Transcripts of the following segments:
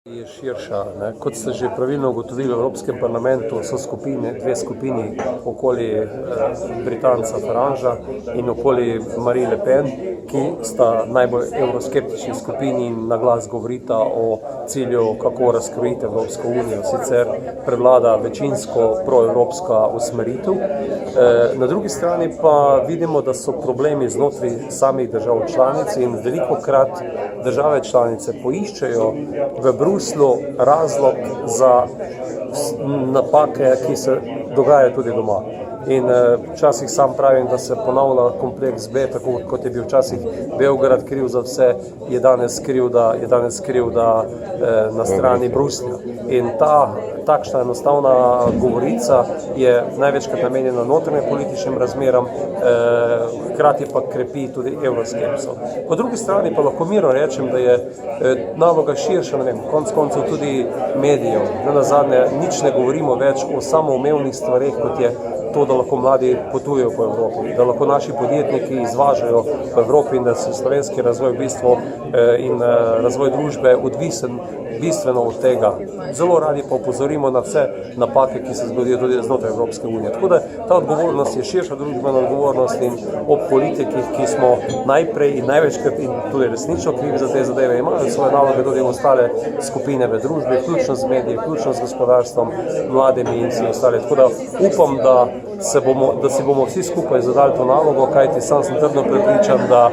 Je širša. Kot ste že pravilno ugotovili, v Evropskem parlamentu so dve skupini okoli Britanca Faragea in okoli Marine Le Pen, ki sta najbolj evroskeptični skupini in na glas govorita o cilju, kako razkrojiti Evropsko unijo. Sicer prevlada večinsko proevropska usmeritev. Na drugi strani pa vidimo, da so problemi znotraj samih držav članic in velikokrat države članice poiščejo v Bruslju razlog za napake, ki se dogajajo tudi doma. In včasih sam pravim, da se ponavlja kompleks B, tako kot je bil včasih Beograd kriv za vse, je danes kriv, da na strani Bruslja. In takšna enostavna govorica je največkrat namenjena notranjim političnim razmeram, hkrati pa krepi tudi evroskepso. Po drugi strani pa lahko mirno rečem, da je naloga širša, konec koncev tudi medijev. Nazadnje nič ne govorimo več o samoumevnih stvareh, kot je to, da lahko mladi potujejo po Evropi, da lahko naši podjetniki izvažajo po Evropi in da se slovenski razvoj v bistvu in razvoj družbe odvisen bistveno od tega. Zelo radi pa opozorimo na vse napake, ki se zgodijo tudi znotraj Evropske unije. Tako da ta odgovornost je širša družbena odgovornost in ob politikih, ki smo najprej in največkrat in tudi resnično krivi za te zadeve, imajo svoje naloge tudi ostale skupine v družbi, vključno z mediji, vključno z gospodarstvom, mladimi in vsi ostali. Tako da upam, da si bomo vsi skupaj zadali to nalogo, kajti sam sem trdno prepričan, da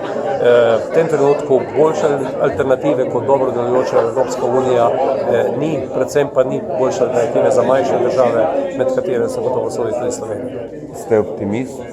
v tem trenutku boljše alternative kot dobro delujoča Evropska unija ni, predvsem pa ni boljše alternative za manjše države, med katere se gotovo sodi tudi Slovenija. Ste optimist?